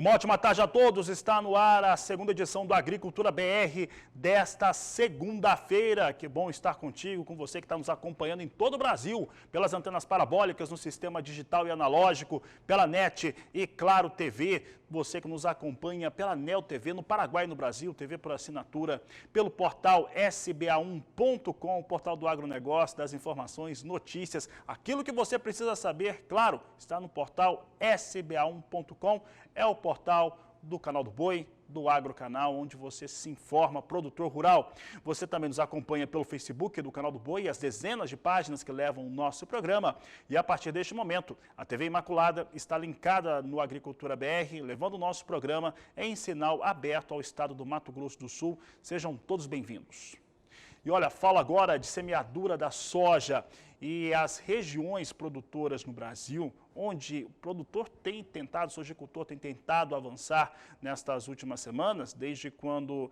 Uma ótima tarde a todos, está no ar a segunda edição do Agricultura BR desta segunda-feira. Que bom estar contigo, com você que está nos acompanhando em todo o Brasil, pelas antenas parabólicas, no sistema digital e analógico, pela NET e Claro TV. Você que nos acompanha pela Neo TV no Paraguai e no Brasil, TV por assinatura, pelo portal sba1.com, o portal do agronegócio, das informações, notícias, aquilo que você precisa saber, claro, está no portal sba1.com, é o portal do Canal do Boi, do Agrocanal, onde você se informa, produtor rural. Você também nos acompanha pelo Facebook do Canal do Boi e as dezenas de páginas que levam o nosso programa. E a partir deste momento, a TV Imaculada está linkada no Agricultura BR, levando o nosso programa em sinal aberto ao estado do Mato Grosso do Sul. Sejam todos bem-vindos. E olha, falo agora de semeadura da soja e as regiões produtoras no Brasil, onde o produtor tem tentado, o sojicultor tem tentado avançar nestas últimas semanas, desde quando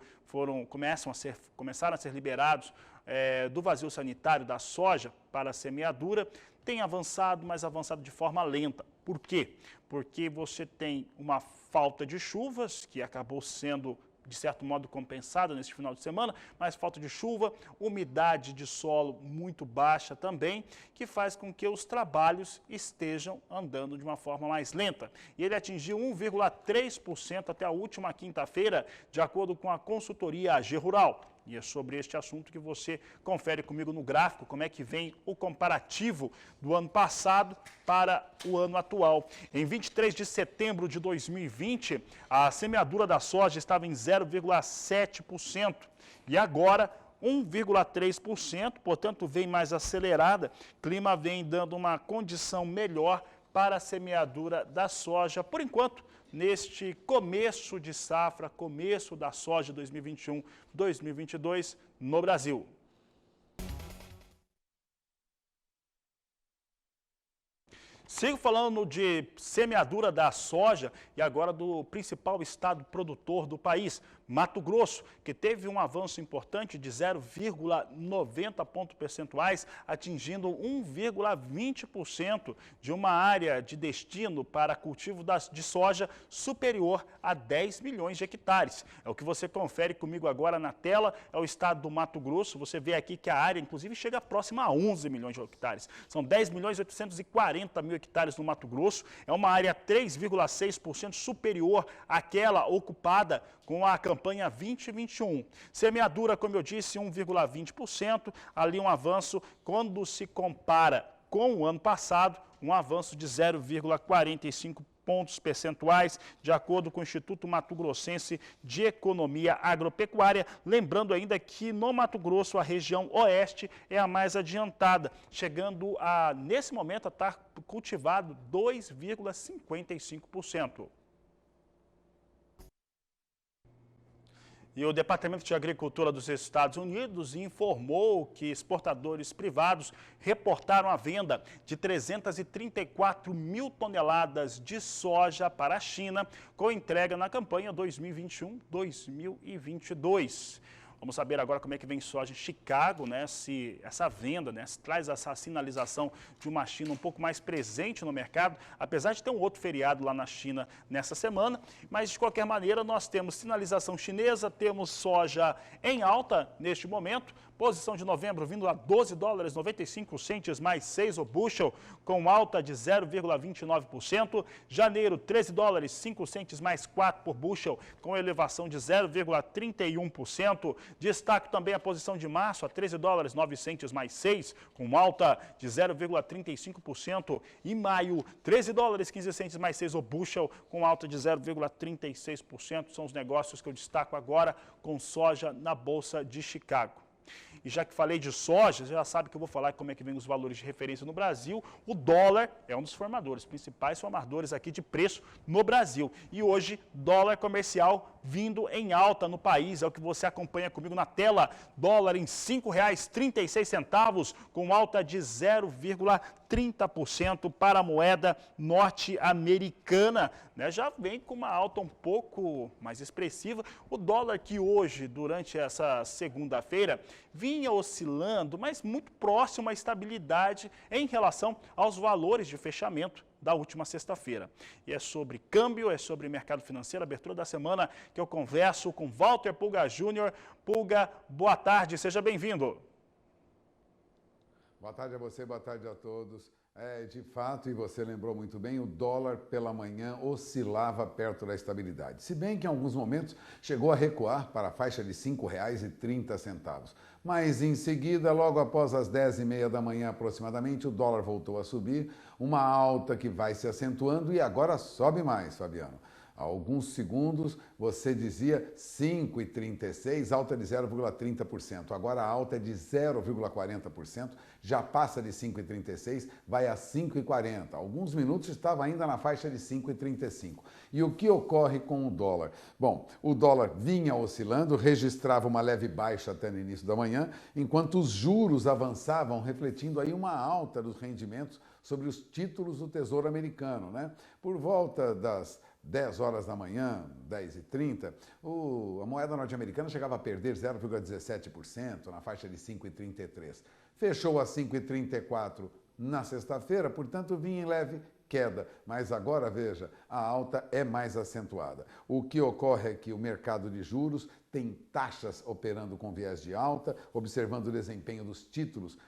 começaram a ser liberados do vazio sanitário da soja para a semeadura, tem avançado, mas avançado de forma lenta. Por quê? Porque você tem uma falta de chuvas, que acabou sendo de certo modo compensada nesse final de semana, mas falta de chuva, umidade de solo muito baixa também, que faz com que os trabalhos estejam andando de uma forma mais lenta. E ele atingiu 1,3% até a última quinta-feira, de acordo com a consultoria AG Rural. E é sobre este assunto que você confere comigo no gráfico, como é que vem o comparativo do ano passado para o ano atual. Em 23 de setembro de 2020, a semeadura da soja estava em 0,7% e agora 1,3%, portanto vem mais acelerada, o clima vem dando uma condição melhor para a semeadura da soja, por enquanto, neste começo de safra, começo da soja 2021-2022 no Brasil. Sigo falando de semeadura da soja e agora do principal estado produtor do país, Mato Grosso, que teve um avanço importante de 0,90 pontos percentuais, atingindo 1,20% de uma área de destino para cultivo de soja superior a 10 milhões de hectares. É o que você confere comigo agora na tela, é o estado do Mato Grosso. Você vê aqui que a área, inclusive, chega próxima a 11 milhões de hectares. São 10 milhões e 840 mil hectares no Mato Grosso. É uma área 3,6% superior àquela ocupada com a campanha 2021. Semeadura, como eu disse, 1,20%, ali um avanço quando se compara com o ano passado, um avanço de 0,45 pontos percentuais, de acordo com o Instituto Mato Grossense de Economia Agropecuária. Lembrando ainda que no Mato Grosso a região oeste é a mais adiantada, chegando a, nesse momento, a estar cultivado 2,55%. E o Departamento de Agricultura dos Estados Unidos informou que exportadores privados reportaram a venda de 334 mil toneladas de soja para a China, com entrega na campanha 2021-2022. Vamos saber agora como é que vem soja em Chicago, né? Se essa venda, né, se traz essa sinalização de uma China um pouco mais presente no mercado, apesar de ter um outro feriado lá na China nessa semana, mas de qualquer maneira nós temos sinalização chinesa, temos soja em alta neste momento. Posição de novembro vindo a $12,95 mais 6 o bushel, com alta de 0,29%. Janeiro, $13,05 mais 4 por bushel, com elevação de 0,31%. Destaque também a posição de março, a $13,09 mais 6, com alta de 0,35%. E maio, $13,15 mais 6 o bushel, com alta de 0,36%. São os negócios que eu destaco agora com soja na Bolsa de Chicago. E já que falei de soja, você já sabe que eu vou falar como é que vem os valores de referência no Brasil. O dólar é um dos principais formadores aqui de preço no Brasil. E hoje, dólar comercial vindo em alta no país, é o que você acompanha comigo na tela. Dólar em R$ 5,36, com alta de 0,30% para a moeda norte-americana, né? Já vem com uma alta um pouco mais expressiva. O dólar que hoje, durante essa segunda-feira, vinha oscilando, mas muito próximo à estabilidade em relação aos valores de fechamento da última sexta-feira. E é sobre câmbio, é sobre mercado financeiro, abertura da semana, que eu converso com Walter Pulga Júnior. Pulga, boa tarde, seja bem-vindo. Boa tarde a você, boa tarde a todos. De fato, e você lembrou muito bem, o dólar pela manhã oscilava perto da estabilidade. Se bem que em alguns momentos chegou a recuar para a faixa de R$ 5,30. Mas em seguida, logo após as 10h30 da manhã aproximadamente, o dólar voltou a subir, uma alta que vai se acentuando e agora sobe mais, Fabiano. Há alguns segundos você dizia 5,36, alta de 0,30%. Agora a alta é de 0,40%, já passa de 5,36, vai a 5,40. Alguns minutos estava ainda na faixa de 5,35. E o que ocorre com o dólar? Bom, o dólar vinha oscilando, registrava uma leve baixa até no início da manhã, enquanto os juros avançavam, refletindo aí uma alta dos rendimentos sobre os títulos do Tesouro Americano, né? Por volta das 10 horas da manhã, 10h30, a moeda norte-americana chegava a perder 0,17%, na faixa de 5,33. Fechou a 5,34 na sexta-feira, portanto vinha em leve queda, mas agora, veja, a alta é mais acentuada. O que ocorre é que o mercado de juros tem taxas operando com viés de alta, observando o desempenho dos títulos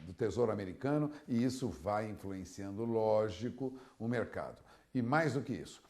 do Tesouro Americano, e isso vai influenciando, lógico, o mercado. E mais do que isso,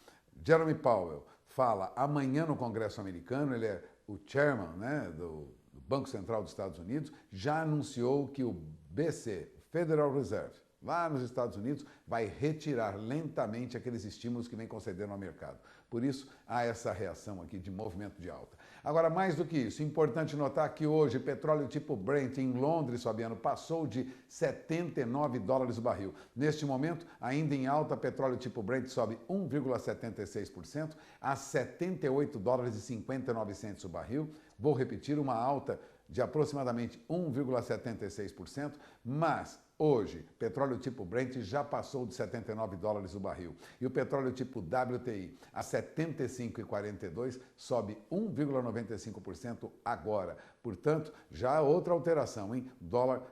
Jerome Powell fala amanhã no Congresso americano, ele é o chairman, né, do Banco Central dos Estados Unidos, já anunciou que o BC, Federal Reserve, lá nos Estados Unidos, vai retirar lentamente aqueles estímulos que vem concedendo ao mercado. Por isso, há essa reação aqui de movimento de alta. Agora, mais do que isso, importante notar que hoje petróleo tipo Brent em Londres, Fabiano, passou de $79 o barril. Neste momento, ainda em alta, petróleo tipo Brent sobe 1,76% a $78,59 o barril. Vou repetir, uma alta de aproximadamente 1,76%, mas hoje, petróleo tipo Brent já passou de $79 o barril. E o petróleo tipo WTI a 75,42 sobe 1,95% agora. Portanto, já há outra alteração, hein? Dólar,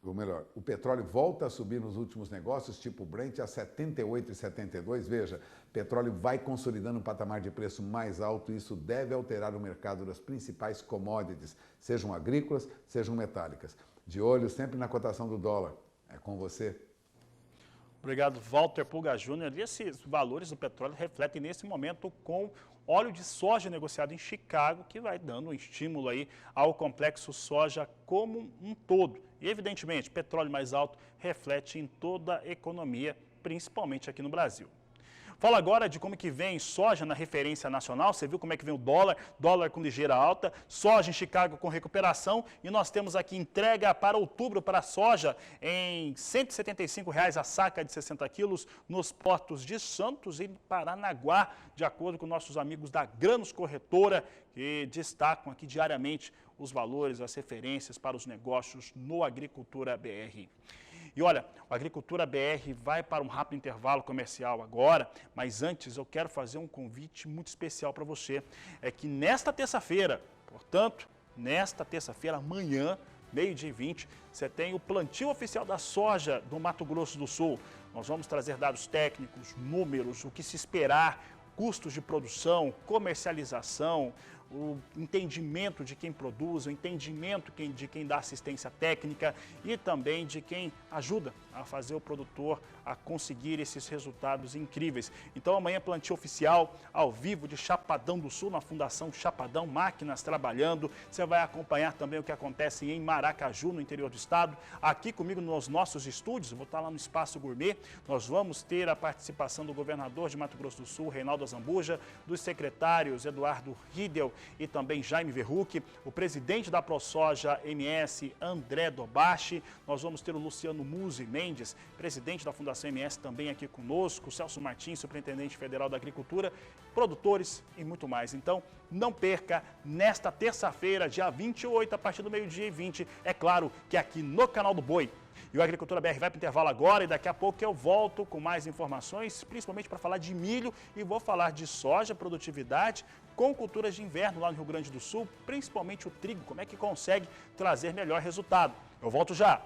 ou melhor, o petróleo volta a subir nos últimos negócios, tipo Brent a 78,72. Veja, petróleo vai consolidando um patamar de preço mais alto e isso deve alterar o mercado das principais commodities, sejam agrícolas, sejam metálicas. De olho sempre na cotação do dólar. É com você. Obrigado, Walter Pulga Júnior. E esses valores do petróleo refletem nesse momento com óleo de soja negociado em Chicago, que vai dando um estímulo aí ao complexo soja como um todo. E, evidentemente, petróleo mais alto reflete em toda a economia, principalmente aqui no Brasil. Fala agora de como que vem soja na referência nacional. Você viu como é que vem o dólar com ligeira alta, soja em Chicago com recuperação, e nós temos aqui entrega para outubro para a soja em R$ 175 a saca de 60 quilos nos portos de Santos e Paranaguá, de acordo com nossos amigos da Grãos Corretora, que destacam aqui diariamente os valores, as referências para os negócios no Agricultura BR. E olha, a Agricultura BR vai para um rápido intervalo comercial agora, mas antes eu quero fazer um convite muito especial para você. É que nesta terça-feira, portanto, nesta terça-feira, amanhã, 12h20, você tem o plantio oficial da soja do Mato Grosso do Sul. Nós vamos trazer dados técnicos, números, o que se esperar, custos de produção, comercialização, o entendimento de quem produz, o entendimento de quem dá assistência técnica e também de quem ajuda a fazer o produtor a conseguir esses resultados incríveis. Então amanhã plantio oficial, ao vivo de Chapadão do Sul, na Fundação Chapadão, máquinas trabalhando. Você vai acompanhar também o que acontece em Maracaju, no interior do estado. Aqui comigo nos nossos estúdios, eu vou estar lá no Espaço Gourmet, nós vamos ter a participação do governador de Mato Grosso do Sul, Reinaldo Azambuja, dos secretários Eduardo Riedel e também Jaime Verruc, o presidente da ProSoja MS, André Dobashi. Nós vamos ter o Luciano Muzi Mendes, presidente da Fundação MS, também aqui conosco, o Celso Martins, superintendente federal da Agricultura, produtores e muito mais. Então, não perca, nesta terça-feira, dia 28, a partir do 12h20, é claro que aqui no Canal do Boi. E o Agricultura BR vai para o intervalo agora e daqui a pouco eu volto com mais informações, principalmente para falar de milho e vou falar de soja, produtividade, com culturas de inverno lá no Rio Grande do Sul, principalmente o trigo, como é que consegue trazer melhor resultado. Eu volto já.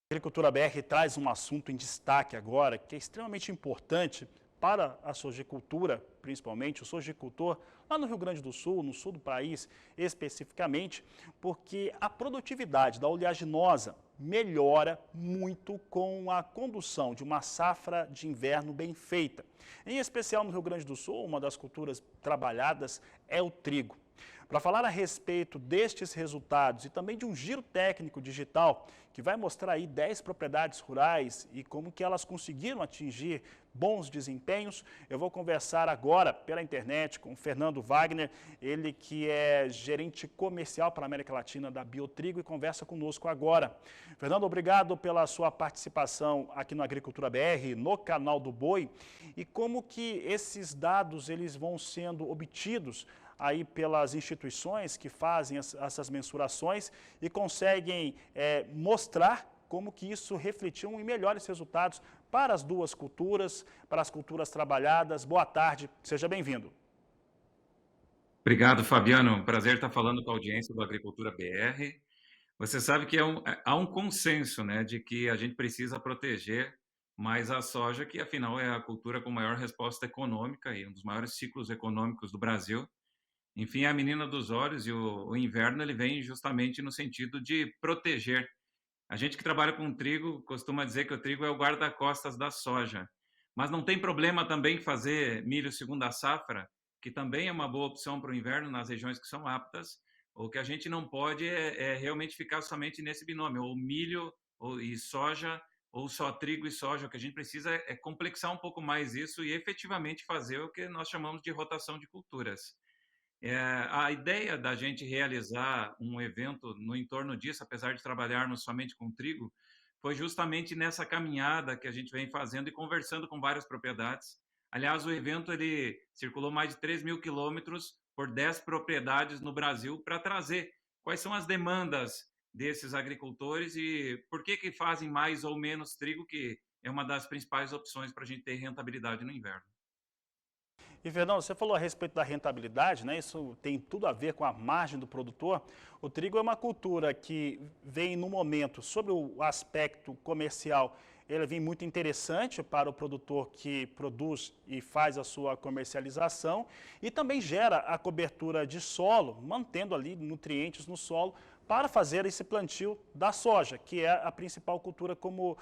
Agricultura BR traz um assunto em destaque agora, que é extremamente importante para a sojicultura, principalmente o sojicultor lá no Rio Grande do Sul, no sul do país especificamente, porque a produtividade da oleaginosa melhora muito com a condução de uma safra de inverno bem feita. Em especial no Rio Grande do Sul, uma das culturas trabalhadas é o trigo. Para falar a respeito destes resultados e também de um giro técnico digital que vai mostrar aí 10 propriedades rurais e como que elas conseguiram atingir bons desempenhos, eu vou conversar agora pela internet com o Fernando Wagner, ele que é gerente comercial para a América Latina da Biotrigo e conversa conosco agora. Fernando, obrigado pela sua participação aqui no Agricultura BR, no canal do Boi, e como que esses dados eles vão sendo obtidos aí pelas instituições que fazem essas mensurações e conseguem mostrar como que isso refletiu em melhores resultados para as duas culturas, para as culturas trabalhadas. Boa tarde, seja bem-vindo. Obrigado, Fabiano. Prazer estar falando com a audiência do Agricultura BR. Você sabe que há um consenso, né, de que a gente precisa proteger mais a soja, que afinal é a cultura com maior resposta econômica e um dos maiores ciclos econômicos do Brasil. Enfim, é a menina dos olhos e o inverno ele vem justamente no sentido de proteger. A gente que trabalha com trigo costuma dizer que o trigo é o guarda-costas da soja. Mas não tem problema também fazer milho segunda safra, que também é uma boa opção para o inverno nas regiões que são aptas. O que a gente não pode é realmente ficar somente nesse binômio, ou milho e soja, ou só trigo e soja. O que a gente precisa é complexar um pouco mais isso e efetivamente fazer o que nós chamamos de rotação de culturas. A ideia da gente realizar um evento no entorno disso, apesar de trabalharmos somente com trigo, foi justamente nessa caminhada que a gente vem fazendo e conversando com várias propriedades. Aliás, o evento ele circulou mais de 3.000 quilômetros por 10 propriedades no Brasil para trazer quais são as demandas desses agricultores e por que fazem mais ou menos trigo, que é uma das principais opções para a gente ter rentabilidade no inverno. E, Fernando, você falou a respeito da rentabilidade, né? Isso tem tudo a ver com a margem do produtor. O trigo é uma cultura que vem no momento, sobre o aspecto comercial, ele vem muito interessante para o produtor que produz e faz a sua comercialização e também gera a cobertura de solo, mantendo ali nutrientes no solo para fazer esse plantio da soja, que é a principal cultura, como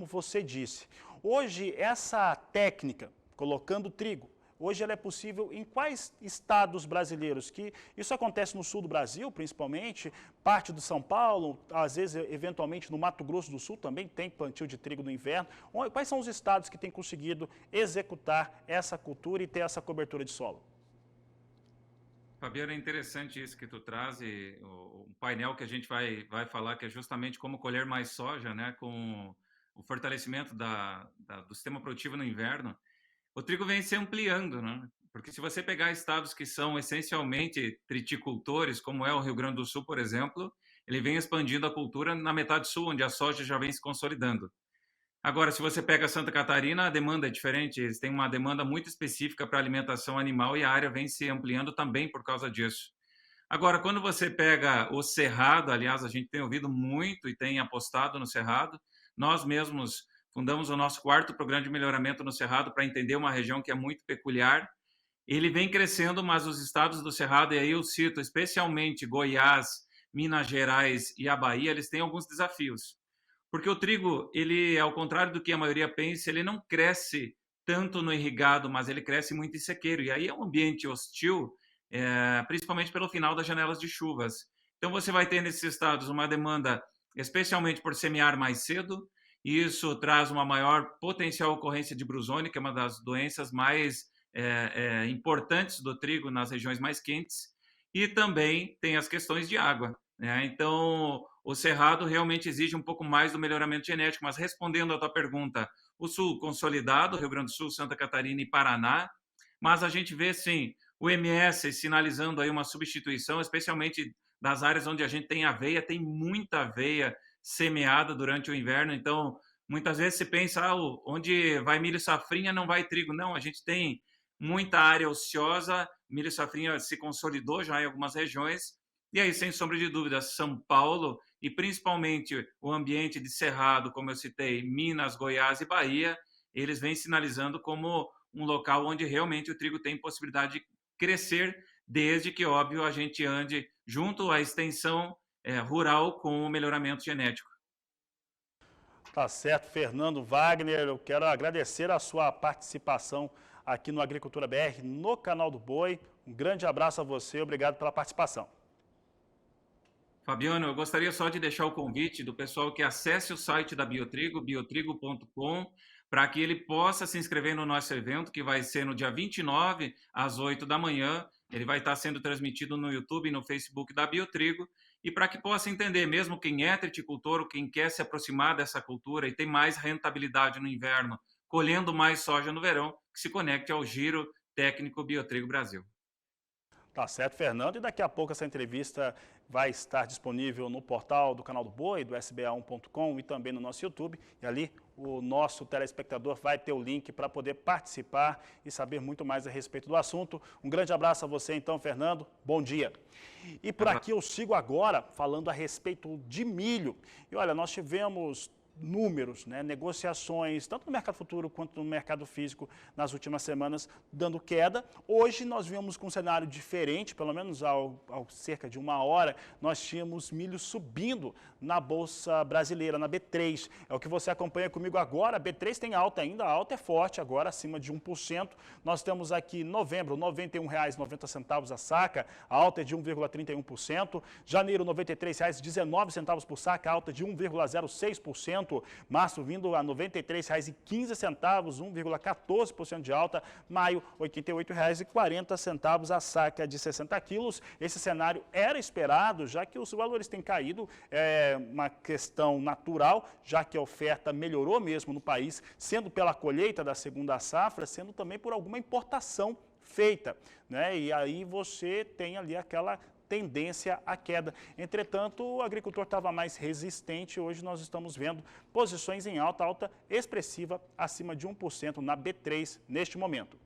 você disse. Hoje, essa técnica, colocando trigo, hoje ela é possível em quais estados brasileiros? Que isso acontece no sul do Brasil, principalmente, parte do São Paulo, às vezes, eventualmente, no Mato Grosso do Sul também tem plantio de trigo no inverno. Quais são os estados que têm conseguido executar essa cultura e ter essa cobertura de solo? Fabiano, é interessante isso que tu traz, e o painel que a gente vai falar, que é justamente como colher mais soja, né, com o fortalecimento do sistema produtivo no inverno. O trigo vem se ampliando, né? Porque se você pegar estados que são essencialmente triticultores, como é o Rio Grande do Sul, por exemplo, ele vem expandindo a cultura na metade sul, onde a soja já vem se consolidando. Agora, se você pega Santa Catarina, a demanda é diferente, eles têm uma demanda muito específica para alimentação animal e a área vem se ampliando também por causa disso. Agora, quando você pega o Cerrado, aliás, a gente tem ouvido muito e tem apostado no Cerrado, nós mesmos fundamos o nosso quarto programa de melhoramento no Cerrado para entender uma região que é muito peculiar. Ele vem crescendo, mas os estados do Cerrado, e aí eu cito especialmente Goiás, Minas Gerais e a Bahia, eles têm alguns desafios. Porque o trigo, ele, ao contrário do que a maioria pensa, ele não cresce tanto no irrigado, mas ele cresce muito em sequeiro. E aí é um ambiente hostil, principalmente pelo final das janelas de chuvas. Então você vai ter nesses estados uma demanda, especialmente por semear mais cedo, e isso traz uma maior potencial ocorrência de brusônia, que é uma das doenças mais importantes do trigo nas regiões mais quentes, e também tem as questões de água, né? Então, o cerrado realmente exige um pouco mais do melhoramento genético, mas respondendo à tua pergunta, o sul consolidado, Rio Grande do Sul, Santa Catarina e Paraná, mas a gente vê, sim, o MS sinalizando aí uma substituição, especialmente das áreas onde a gente tem aveia, tem muita aveia semeada durante o inverno, então muitas vezes se pensa, onde vai milho safrinha não vai trigo. Não, a gente tem muita área ociosa, milho safrinha se consolidou já em algumas regiões, E aí, sem sombra de dúvida, São Paulo e principalmente o ambiente de Cerrado, como eu citei, Minas, Goiás e Bahia, eles vêm sinalizando como um local onde realmente o trigo tem possibilidade de crescer, desde que, óbvio, a gente ande junto à extensão rural com o melhoramento genético. Tá certo, Fernando Wagner, eu quero agradecer a sua participação aqui no Agricultura BR, no canal do Boi. Um grande abraço a você, obrigado pela participação. Fabiano, eu gostaria só de deixar o convite do pessoal que acesse o site da Biotrigo, biotrigo.com, para que ele possa se inscrever no nosso evento, que vai ser no dia 29, às 8 da manhã. Ele vai estar sendo transmitido no YouTube e no Facebook da Biotrigo, e para que possa entender, mesmo quem é triticultor ou quem quer se aproximar dessa cultura e tem mais rentabilidade no inverno, colhendo mais soja no verão, que se conecte ao Giro Técnico Biotrigo Brasil. Tá certo, Fernando. E daqui a pouco essa entrevista vai estar disponível no portal do canal do Boi, do sba1.com e também no nosso YouTube. E ali o nosso telespectador vai ter o link para poder participar e saber muito mais a respeito do assunto. Um grande abraço a você então, Fernando. Bom dia. E por aqui eu sigo agora falando a respeito de milho. E olha, nós tivemos números, né, negociações, tanto no mercado futuro quanto no mercado físico, nas últimas semanas, dando queda. Hoje nós viemos com um cenário diferente, pelo menos ao cerca de uma hora, nós tínhamos milho subindo na Bolsa Brasileira, na B3. É o que você acompanha comigo agora. A B3 tem alta ainda, a alta é forte, agora acima de 1%. Nós temos aqui novembro, R$ 91,90 a saca, a alta é de 1,31%. Janeiro, R$ 93,19 por saca, alta de 1,06%. Março vindo a R$ 93,15, 1,14% de alta. Maio, R$ 88,40 a saca de 60 quilos. Esse cenário era esperado, já que os valores têm caído, é uma questão natural, já que a oferta melhorou mesmo no país, sendo pela colheita da segunda safra, sendo também por alguma importação feita, né? E aí você tem ali aquela tendência à queda. Entretanto, o agricultor estava mais resistente. Hoje nós estamos vendo posições em alta, alta expressiva, acima de 1% na B3 neste momento.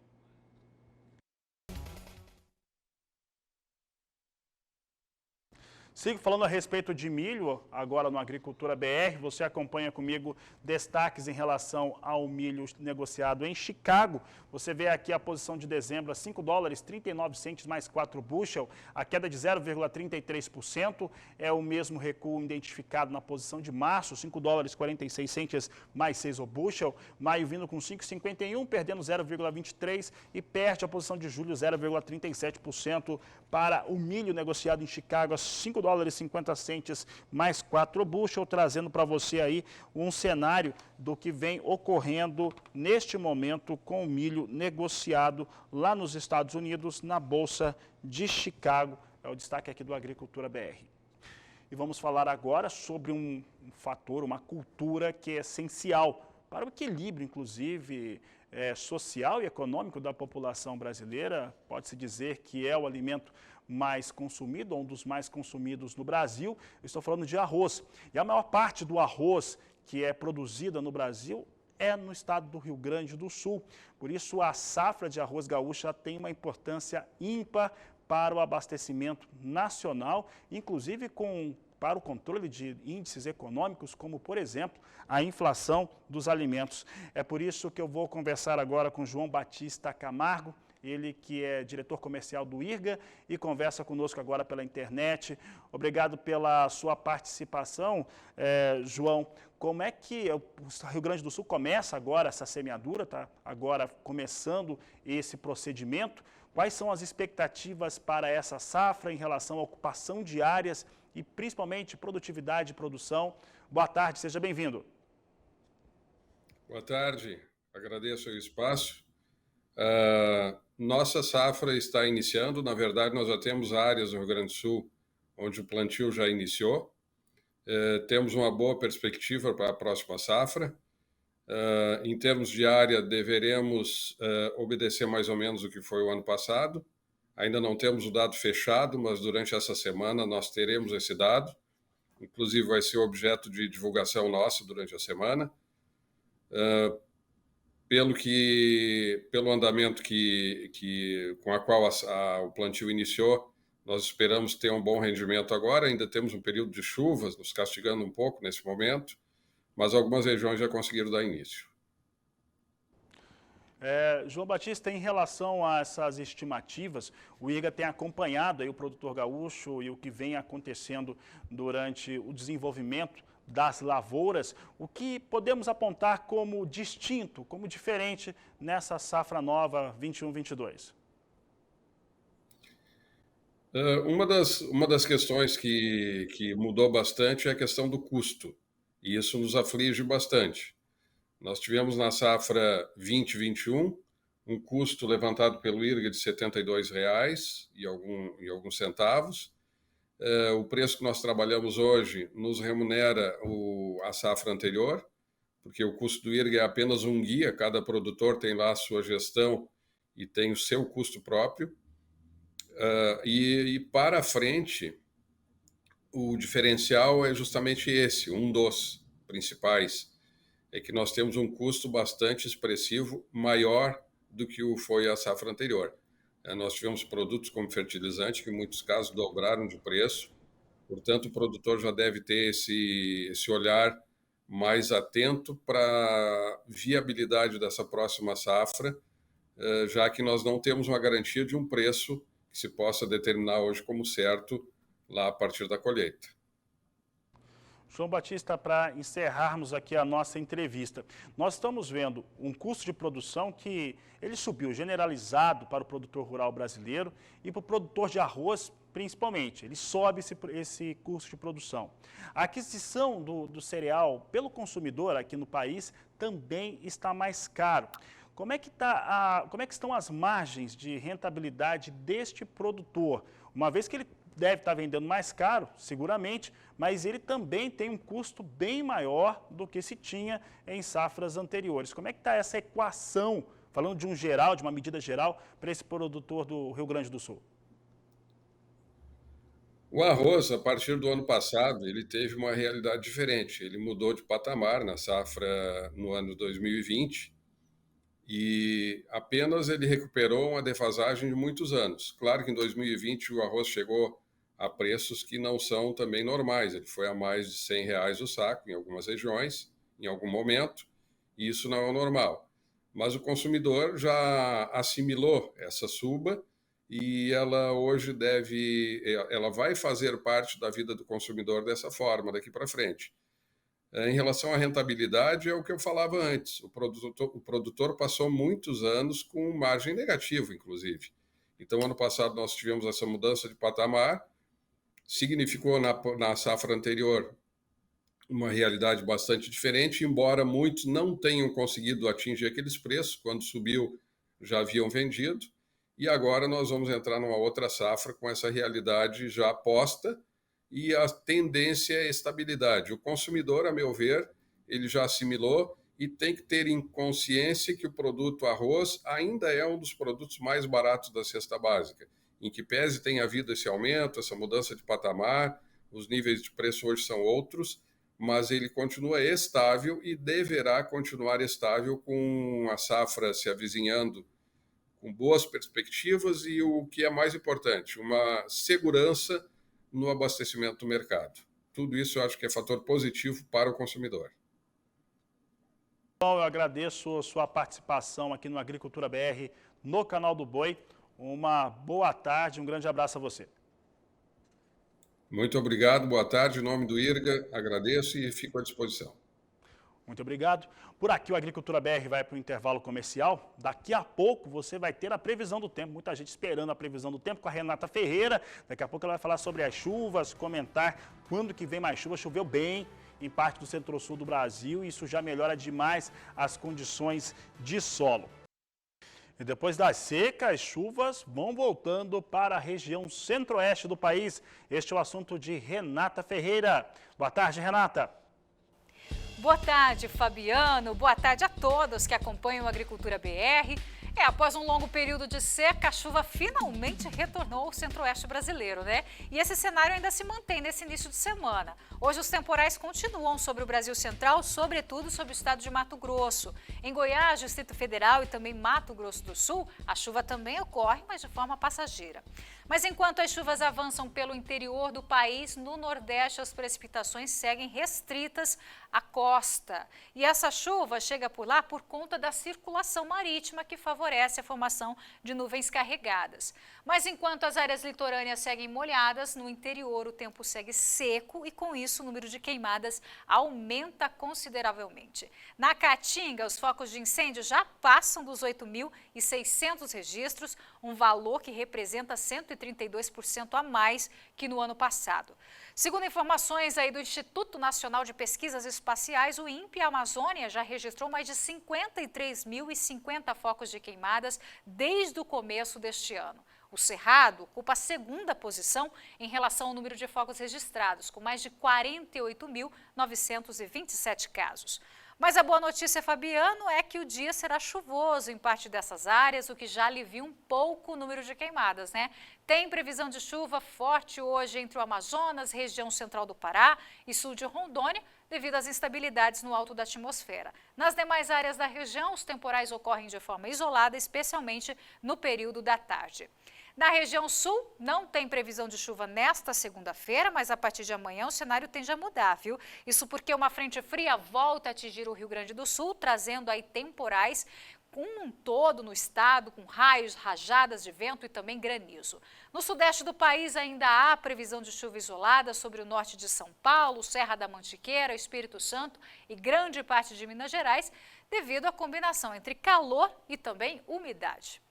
Sigo falando a respeito de milho, agora no Agricultura BR. Você acompanha comigo destaques em relação ao milho negociado em Chicago. Você vê aqui a posição de dezembro a $5,39 mais 4 bushel, a queda de 0,33%. É o mesmo recuo identificado na posição de março, $5,46 mais 6 o bushel. Maio vindo com 5,51, perdendo 0,23% e perde a posição de julho 0,37% para o milho negociado em Chicago a $5,50 mais 4 bushel, trazendo para você aí um cenário do que vem ocorrendo neste momento com o milho negociado lá nos Estados Unidos, na Bolsa de Chicago. É o destaque aqui do Agricultura BR. E vamos falar agora sobre um fator, uma cultura que é essencial para o equilíbrio, inclusive, social e econômico da população brasileira. Pode-se dizer que é o alimento mais consumido, um dos mais consumidos no Brasil. Eu estou falando de arroz. E a maior parte do arroz que é produzida no Brasil é no estado do Rio Grande do Sul. Por isso, a safra de arroz gaúcha tem uma importância ímpar para o abastecimento nacional, inclusive para o controle de índices econômicos, como, por exemplo, a inflação dos alimentos. É por isso que eu vou conversar agora com João Batista Camargo, ele que é diretor comercial do IRGA e conversa conosco agora pela internet. Obrigado pela sua participação, João. Como é que o Rio Grande do Sul começa agora essa semeadura, está agora começando esse procedimento? Quais são as expectativas para essa safra em relação à ocupação de áreas e principalmente produtividade e produção? Boa tarde, seja bem-vindo. Boa tarde, agradeço o espaço. Nossa safra está iniciando, na verdade nós já temos áreas no Rio Grande do Sul onde o plantio já iniciou. Temos uma boa perspectiva para a próxima safra. Em termos de área, deveremos obedecer mais ou menos o que foi o ano passado. Ainda não temos o dado fechado, mas durante essa semana nós teremos esse dado. Inclusive vai ser objeto de divulgação nossa durante a semana. Pelo andamento com a qual o plantio iniciou, Nós esperamos ter um bom rendimento agora, ainda temos um período de chuvas nos castigando um pouco nesse momento, mas algumas regiões já conseguiram dar início. João Batista, em relação a essas estimativas, o IRGA tem acompanhado aí o produtor gaúcho e o que vem acontecendo durante o desenvolvimento das lavouras. O que podemos apontar como distinto, como diferente nessa safra nova 21-22? Uma das questões que mudou bastante é a questão do custo, e isso nos aflige bastante. Nós tivemos na safra 2021 um custo levantado pelo IRGA de R$ 72,00 e alguns centavos. O preço que nós trabalhamos hoje nos remunera a safra anterior, porque o custo do IRGA é apenas um guia, cada produtor tem lá a sua gestão e tem o seu custo próprio. E para frente, o diferencial é justamente esse, um dos principais, é que nós temos um custo bastante expressivo, maior do que foi a safra anterior. Nós tivemos produtos como fertilizante, que em muitos casos dobraram de preço, portanto o produtor já deve ter esse olhar mais atento para a viabilidade dessa próxima safra, já que nós não temos uma garantia de um preço que se possa determinar hoje como certo lá a partir da colheita. João Batista, para encerrarmos aqui a nossa entrevista, nós estamos vendo um custo de produção que ele subiu generalizado para o produtor rural brasileiro e para o produtor de arroz principalmente. Ele sobe esse custo de produção. A aquisição do cereal pelo consumidor aqui no país também está mais caro. Como é que estão as margens de rentabilidade deste produtor? Uma vez que ele deve estar vendendo mais caro, seguramente, mas ele também tem um custo bem maior do que se tinha em safras anteriores. Como é que está essa equação, falando de de uma medida geral, para esse produtor do Rio Grande do Sul? O arroz, a partir do ano passado, ele teve uma realidade diferente. Ele mudou de patamar na safra no ano 2020 e apenas ele recuperou uma defasagem de muitos anos. Claro que em 2020 o arroz chegou a preços que não são também normais. Ele foi a mais de R$ 100 o saco em algumas regiões, em algum momento, e isso não é o normal. Mas o consumidor já assimilou essa suba e ela hoje ela vai fazer parte da vida do consumidor dessa forma, daqui para frente. Em relação à rentabilidade, é o que eu falava antes. O produtor passou muitos anos com margem negativa, inclusive. Então, ano passado, nós tivemos essa mudança de patamar, significou na safra anterior uma realidade bastante diferente, embora muitos não tenham conseguido atingir aqueles preços, quando subiu já haviam vendido, e agora nós vamos entrar numa outra safra com essa realidade já posta, e a tendência é estabilidade. O consumidor, a meu ver, ele já assimilou e tem que ter em consciência que o produto arroz ainda é um dos produtos mais baratos da cesta básica, em que pese tenha havido esse aumento, essa mudança de patamar, os níveis de preço hoje são outros, mas ele continua estável e deverá continuar estável com a safra se avizinhando com boas perspectivas e o que é mais importante, uma segurança no abastecimento do mercado. Tudo isso eu acho que é fator positivo para o consumidor. Bom, eu agradeço a sua participação aqui no Agricultura BR, no canal do Boi. Uma boa tarde, um grande abraço a você. Muito obrigado, boa tarde. Em nome do IRGA, agradeço e fico à disposição. Muito obrigado. Por aqui o Agricultura BR vai para o intervalo comercial. Daqui a pouco você vai ter a previsão do tempo. Muita gente esperando a previsão do tempo com a Renata Ferreira. Daqui a pouco ela vai falar sobre as chuvas, comentar quando que vem mais chuva. Choveu bem em parte do centro-sul do Brasil e isso já melhora demais as condições de solo. E depois das secas, as chuvas vão voltando para a região centro-oeste do país. Este é o assunto de Renata Ferreira. Boa tarde, Renata. Boa tarde, Fabiano. Boa tarde a todos que acompanham a Agricultura BR. Após um longo período de seca, a chuva finalmente retornou ao centro-oeste brasileiro, né? E esse cenário ainda se mantém nesse início de semana. Hoje os temporais continuam sobre o Brasil Central, sobretudo sobre o estado de Mato Grosso. Em Goiás, Distrito Federal e também Mato Grosso do Sul, a chuva também ocorre, mas de forma passageira. Mas enquanto as chuvas avançam pelo interior do país, no Nordeste as precipitações seguem restritas à costa. E essa chuva chega por lá por conta da circulação marítima que favorece a formação de nuvens carregadas. Mas enquanto as áreas litorâneas seguem molhadas, no interior o tempo segue seco e com isso o número de queimadas aumenta consideravelmente. Na Caatinga, os focos de incêndio já passam dos 8.600 registros, um valor que representa 132% a mais que no ano passado. Segundo informações aí do Instituto Nacional de Pesquisas Espaciais, o INPE, a Amazônia já registrou mais de 53.050 focos de queimadas desde o começo deste ano. O Cerrado ocupa a segunda posição em relação ao número de focos registrados, com mais de 48.927 casos. Mas a boa notícia, Fabiano, é que o dia será chuvoso em parte dessas áreas, o que já alivia um pouco o número de queimadas, né? Tem previsão de chuva forte hoje entre o Amazonas, região central do Pará e sul de Rondônia, devido às instabilidades no alto da atmosfera. Nas demais áreas da região, os temporais ocorrem de forma isolada, especialmente no período da tarde. Na região sul, não tem previsão de chuva nesta segunda-feira, mas a partir de amanhã o cenário tende a mudar, viu? Isso porque uma frente fria volta a atingir o Rio Grande do Sul, trazendo aí temporais como um todo no estado, com raios, rajadas de vento e também granizo. No sudeste do país ainda há previsão de chuva isolada sobre o norte de São Paulo, Serra da Mantiqueira, Espírito Santo e grande parte de Minas Gerais, devido à combinação entre calor e também umidade.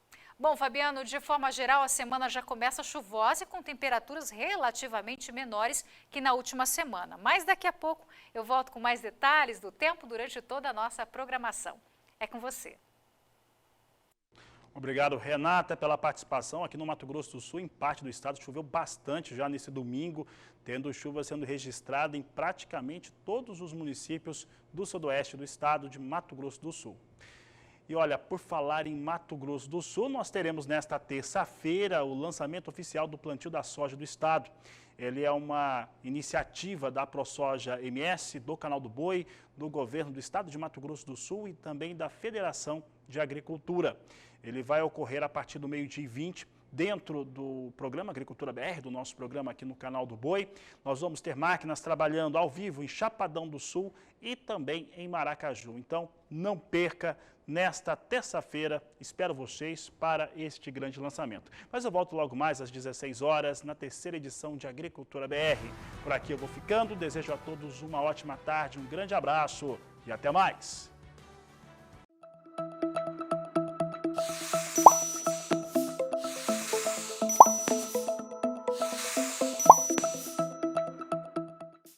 Bom, Fabiano, de forma geral, a semana já começa chuvosa e com temperaturas relativamente menores que na última semana. Mas daqui a pouco eu volto com mais detalhes do tempo durante toda a nossa programação. É com você. Obrigado, Renata, pela participação. Aqui no Mato Grosso do Sul, em parte do estado, choveu bastante já nesse domingo, tendo chuva sendo registrada em praticamente todos os municípios do sudoeste do estado de Mato Grosso do Sul. E olha, por falar em Mato Grosso do Sul, nós teremos nesta terça-feira o lançamento oficial do plantio da soja do estado. Ele é uma iniciativa da ProSoja MS, do Canal do Boi, do governo do estado de Mato Grosso do Sul e também da Federação de Agricultura. Ele vai ocorrer a partir do meio-dia e 20, dentro do programa Agricultura BR, do nosso programa aqui no Canal do Boi. Nós vamos ter máquinas trabalhando ao vivo em Chapadão do Sul e também em Maracaju. Então, não perca. Nesta terça-feira, espero vocês para este grande lançamento. Mas eu volto logo mais às 16 horas na terceira edição de Agricultura BR. Por aqui eu vou ficando, desejo a todos uma ótima tarde, um grande abraço e até mais.